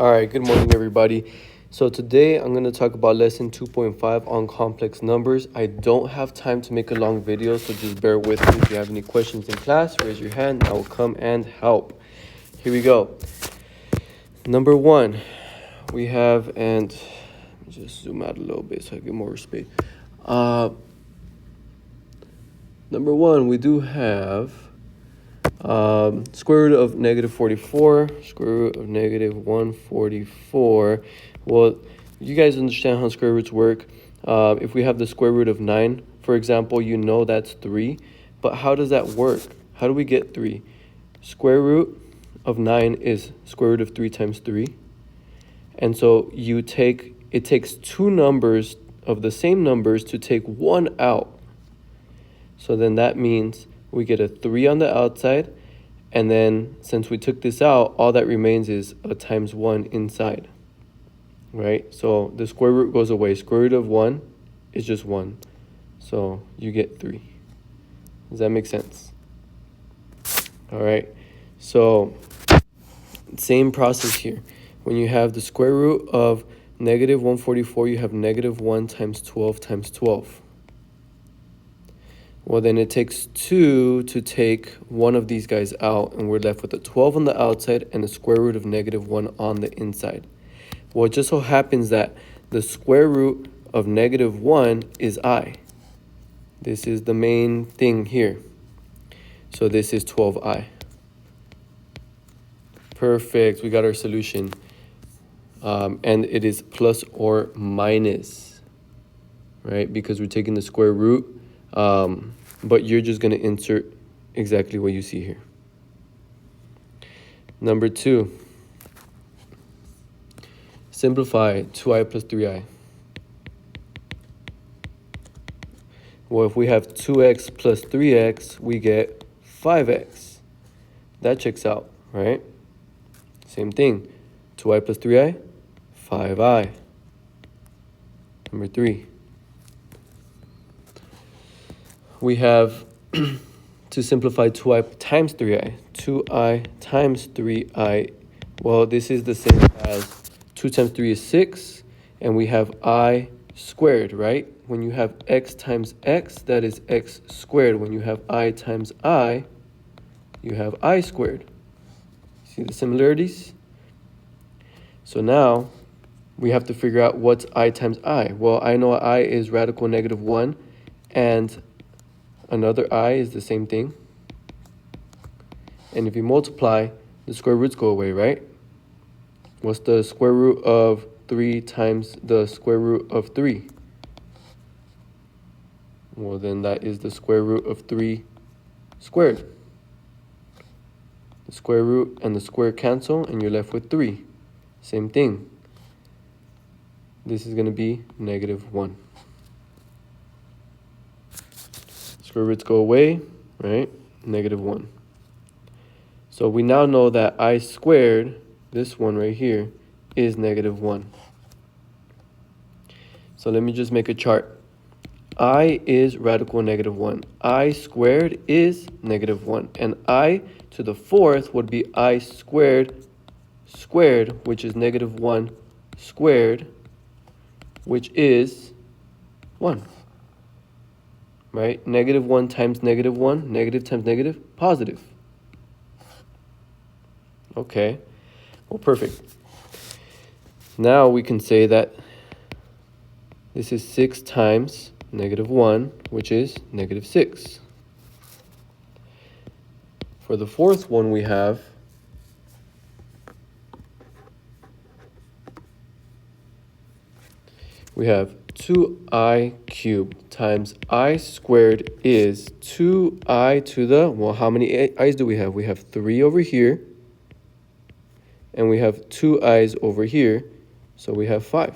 All right, good morning, everybody. So today I'm going to talk about lesson 2.5 on complex numbers. I don't have time to make a long video, so just bear with me. If you have any questions in class, raise your hand. I will come and help. Here we go. Number one, we have, and let me just zoom out a little bit so I get more space. Number one, we do have square root of negative 44, square root of negative 144. Well, you guys understand how square roots work. If we have the square root of 9, for example, you know that's 3. But how does that work? How do we get 3? Square root of 9 is square root of 3 times 3. And so it takes two numbers of the same numbers to take one out. So then that means we get a 3 on the outside, and then since we took this out, all that remains is a times 1 inside, right? So the square root goes away. Square root of 1 is just 1. So you get 3. Does that make sense? All right. So same process here. When you have the square root of negative 144, you have negative 1 times 12 times 12. Well, then it takes 2 to take one of these guys out, and we're left with a 12 on the outside and a square root of negative 1 on the inside. Well, it just so happens that the square root of negative 1 is I. This is the main thing here. So this is 12I. Perfect. We got our solution. And it is plus or minus, right? Because we're taking the square root. But you're just going to insert exactly what you see here. Number 2, simplify 2i plus 3i. Well, if we have 2x plus 3x, we get 5x. That checks out, right? Same thing. 2i plus 3i, 5i. Number 3. We have to simplify 2i times 3i. 2i times 3i. Well, this is the same as 2 times 3 is 6. And we have I squared, right? When you have x times x, that is x squared. When you have I times I, you have I squared. See the similarities? So now we have to figure out what's I times I. Well, I know I is radical negative 1. And another I is the same thing. And if you multiply, the square roots go away, right? What's the square root of 3 times the square root of 3? Well, then that is the square root of 3 squared. The square root and the square cancel, and you're left with 3. Same thing. This is going to be negative 1. Square roots go away, right? Negative 1. So we now know that I squared, this one right here, is negative 1. So let me just make a chart. I is radical negative 1. I squared is negative 1. And I to the fourth would be I squared squared, which is negative 1 squared, which is 1. Right? Negative 1 times negative 1, negative times negative, positive. Okay. Well, perfect. Now we can say that this is 6 times negative 1, which is negative 6. For the fourth one, we have we have 2i cubed times I squared is 2i to the, well, how many i's do we have? We have 3 over here, and we have 2 i's over here, so we have 5.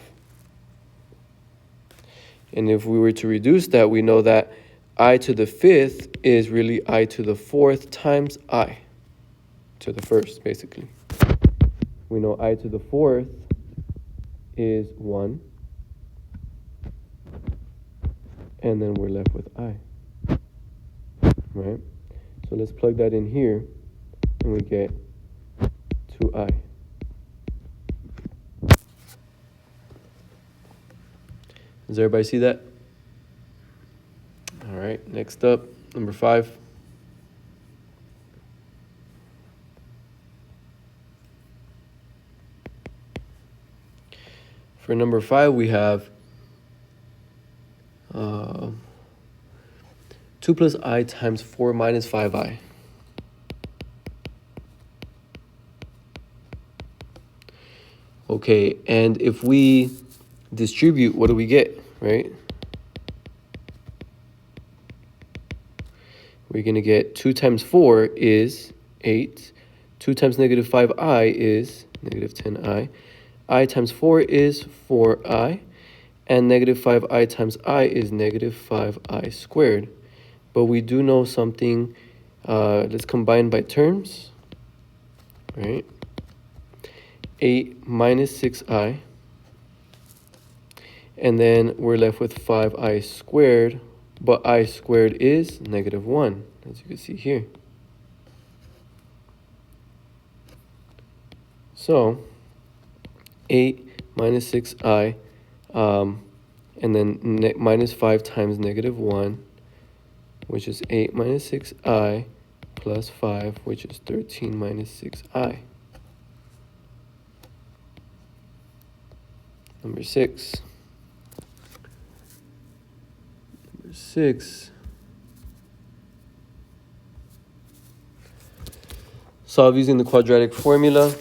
And if we were to reduce that, we know that I to the fifth is really I to the fourth times I to the first, basically. We know I to the fourth is 1. And then we're left with I, right? So let's plug that in here, and we get 2i. Does everybody see that? All right, next up, number 5. For number 5, we have 2 plus I times 4 minus 5I. Okay, and if we distribute, what do we get, right? We're going to get 2 times 4 is 8. 2 times negative 5I is negative 10I. I times 4 is 4I. And negative 5I times I is negative 5I squared. But we do know something. Let's combine by terms, right? 8 minus 6I. And then we're left with 5I squared. But I squared is negative 1, as you can see here. So 8 minus 6I, and then minus 5 times negative 1, which is 8 minus 6I plus 5, which is 13 minus 6I. Number 6. Number 6. Solve using the quadratic formula.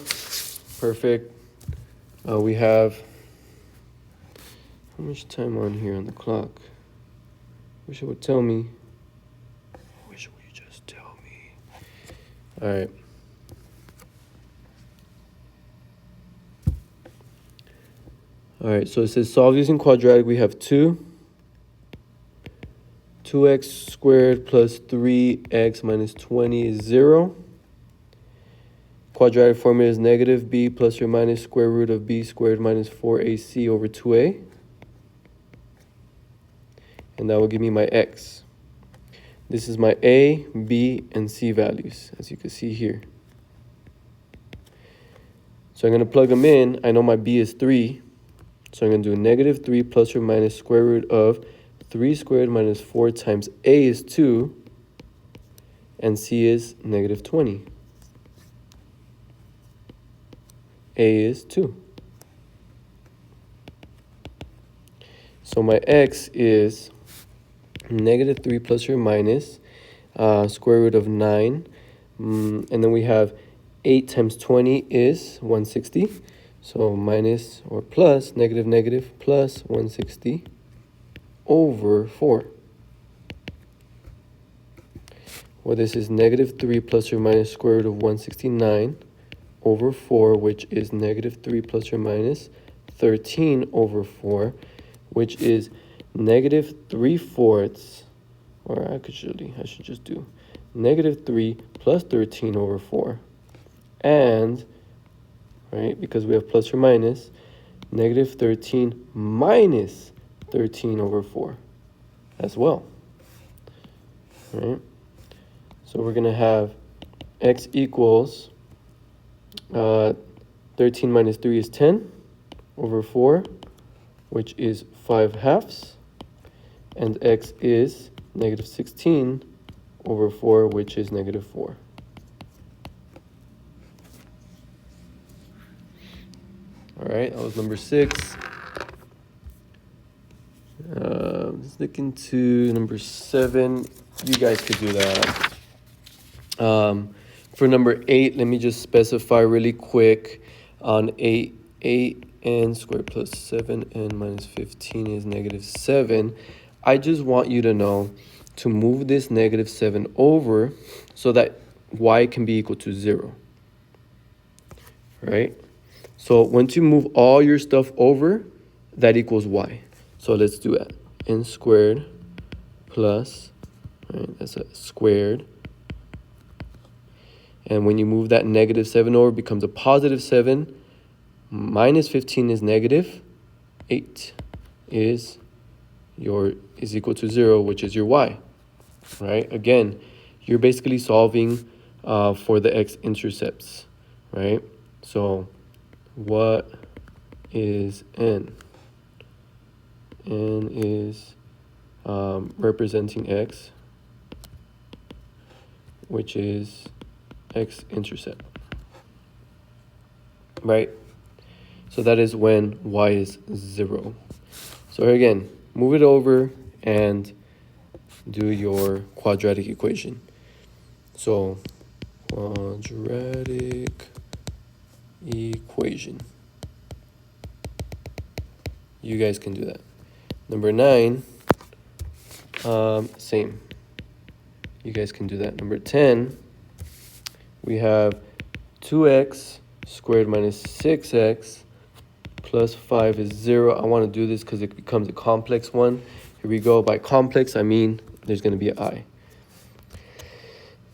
Perfect. We have, how much time on here on the clock? Wish it would tell me. Wish it would just tell me. All right. All right, so it says solve using quadratic. We have 2x squared plus 3x minus 20 is 0. Quadratic formula is negative b plus or minus square root of b squared minus 4ac over 2a. And that will give me my x. This is my a, b, and c values, as you can see here. So I'm going to plug them in. I know my b is 3. So I'm going to do negative 3 plus or minus square root of 3 squared minus 4 times a is 2. And c is negative 20. A is 2. So my x is negative 3 plus or minus square root of 9. And then we have 8 times 20 is 160. So minus or plus negative negative plus 160 over 4. Well, this is negative 3 plus or minus square root of 169 over 4, which is negative 3 plus or minus 13 over 4, which is negative 3/4, or I should just do negative 3 plus 13 over 4. And, right, because we have plus or minus, negative 13 minus 13 over 4 as well. Right? So we're going to have x equals 13 minus 3 is 10 over 4, which is 5/2. And x is negative 16 over 4, which is negative 4. All right, that was number 6. Let's look into number 7. You guys could do that. For number 8, let me just specify really quick on 8n squared plus 7n minus 15 is negative 7. I just want you to know to move this negative 7 over so that y can be equal to 0. Right? So once you move all your stuff over, that equals y. So let's do that. N squared plus, right, that's a squared. And when you move that negative 7 over, it becomes a positive 7. Minus 15 is negative. 8 is equal to 0, which is your y. Right? Again, you're basically solving for the x-intercepts. Right? So what is n? n is representing x, which is x-intercept, right? So that is when y is 0. So again, move it over and do your quadratic equation. So quadratic equation. You guys can do that. Number 9, same. You guys can do that. Number 10, we have 2x squared minus 6x plus 5 is 0. I want to do this because it becomes a complex one. Here we go. By complex, I mean there's going to be an I.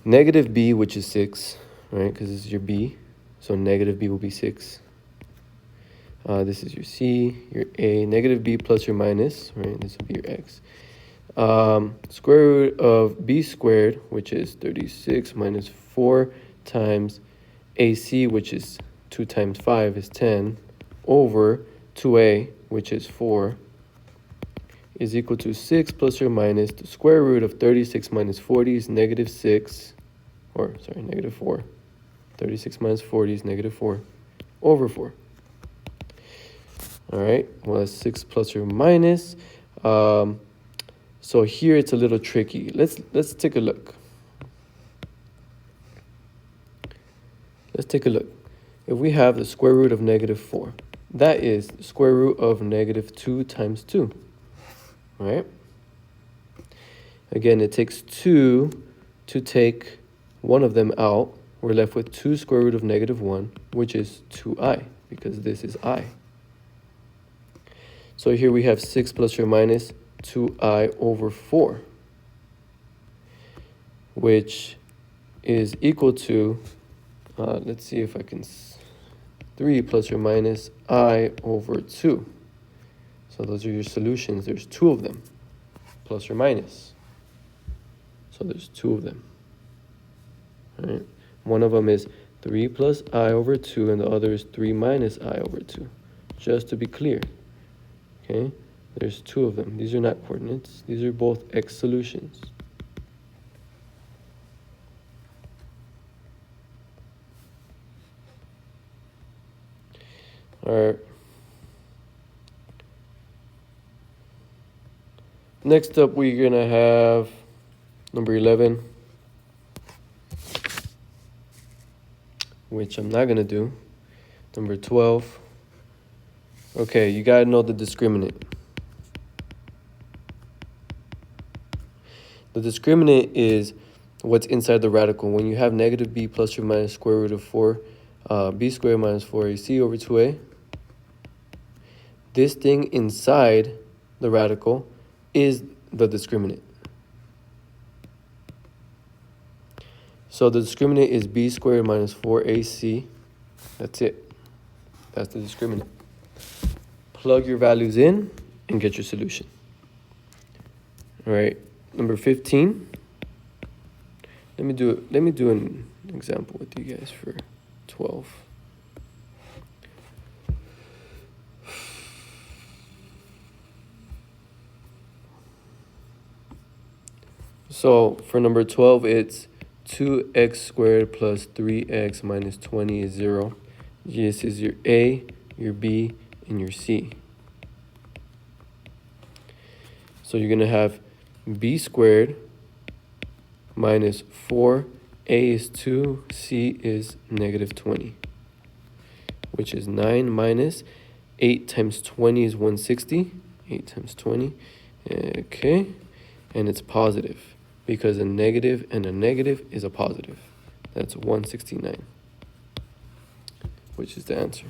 Negative b, which is 6, right? Because this is your b. So negative b will be 6. This is your c, your a. Negative b plus or minus, right? This will be your x. Square root of b squared, which is 36 minus 4 times ac, which is 2 times 5 is 10, over 2a, which is 4, is equal to 6 plus or minus the square root of 36 minus 40 is negative 6, or sorry, negative 4. 36 minus 40 is negative 4, over 4. All right, well, that's 6 plus or minus. So here it's a little tricky. Let's take a look. Let's take a look. If we have the square root of negative 4, that is the square root of negative 2 times 2, right? Again, it takes 2 to take one of them out. We're left with 2 square root of negative 1, which is 2i, because this is I. So here we have 6 plus or minus 2i over 4, which is equal to, let's see if I can, 3 plus or minus I over 2. So those are your solutions. There's 2 of them, plus or minus. So there's 2 of them. All right. One of them is 3 plus I over 2, and the other is 3 minus I over 2, just to be clear. Okay, there's 2 of them. These are not coordinates. These are both x solutions. All right. Next up, we're going to have number 11, which I'm not going to do. Number 12. Okay, you got to know the discriminant. The discriminant is what's inside the radical. When you have negative b plus or minus square root of 4, b squared minus 4ac over 2a, this thing inside the radical is the discriminant. So the discriminant is b squared minus 4ac. That's it. That's the discriminant. Plug your values in and get your solution. All right, number 15. Let me do an example with you guys for 12. So for number 12, it's 2x squared plus 3x minus 20 is 0. This is your A, your B, and your C. So you're going to have b squared minus 4, a is 2, c is negative 20, which is 9 minus 8 times 20 is 160. 8 times 20, okay, and it's positive because a negative and a negative is a positive. That's 169, which is the answer.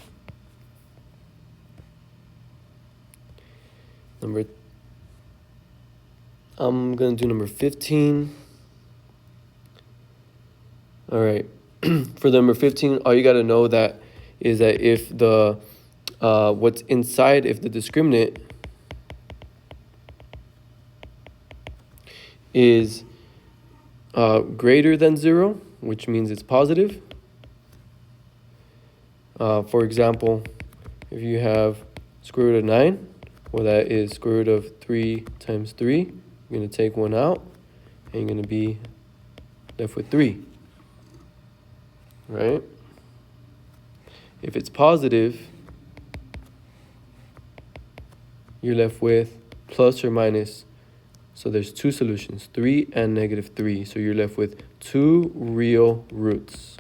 I'm going to do number 15. All right. For number 15, all you got to know that is that if the what's inside, if the discriminant is greater than 0, which means it's positive. For example, if you have square root of 9, Well, that is square root of 3 times 3. You're going to take one out, and you're going to be left with 3, right? If it's positive, you're left with plus or minus. So there's two solutions, 3 and negative 3. So you're left with 2 real roots.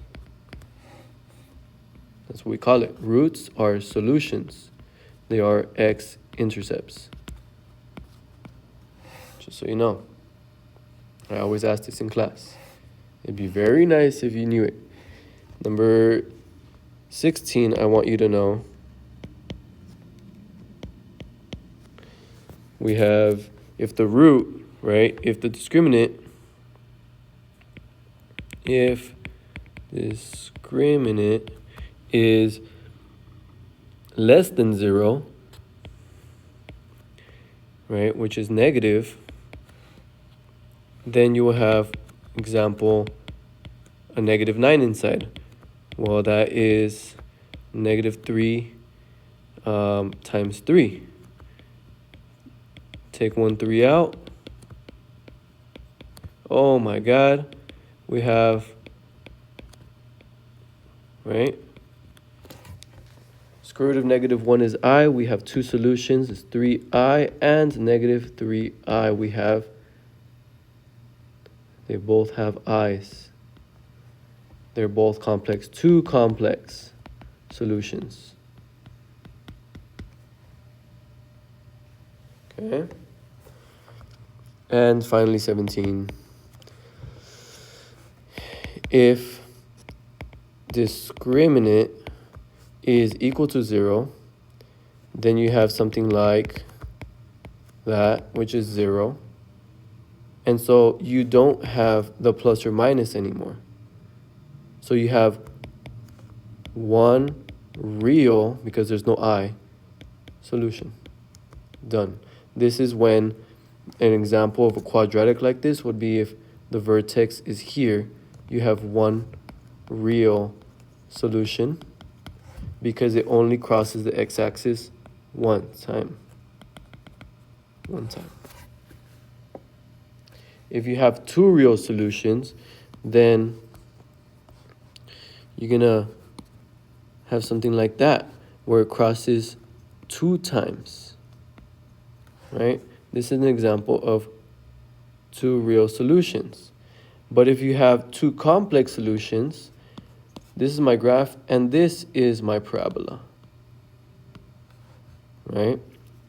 That's what we call it. Roots are solutions. They are x-intercepts. Just so you know. I always ask this in class. It'd be very nice if you knew it. Number 16, I want you to know. We have, if the root, right, if the discriminant is less than 0, right, which is negative, then you will have, example, a negative 9 inside. Well, that is negative 3 times 3. Take 1 3 out. Oh my God. We have, right? Square root of negative 1 is I. We have two solutions. It's 3i and negative 3i. We have, they both have i's. They're both complex. Two complex solutions. Okay. And finally, 17. If discriminant is equal to 0, then you have something like that, which is 0. And so you don't have the plus or minus anymore. So you have one real, because there's no I, solution. Done. This is when an example of a quadratic like this would be if the vertex is here, you have one real solution because it only crosses the x-axis one time. If you have two real solutions, then you're going to have something like that, where it crosses 2 times, right? This is an example of two real solutions. But if you have two complex solutions, this is my graph, and this is my parabola, right?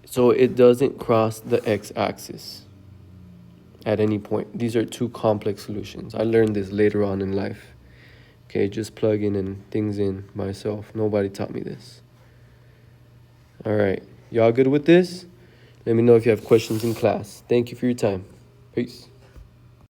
So it doesn't cross the x-axis at any point. These are two complex solutions. I learned this later on in life. Okay, just plugging in things in myself. Nobody taught me this. All right, y'all good with this? Let me know if you have questions in class. Thank you for your time. Peace.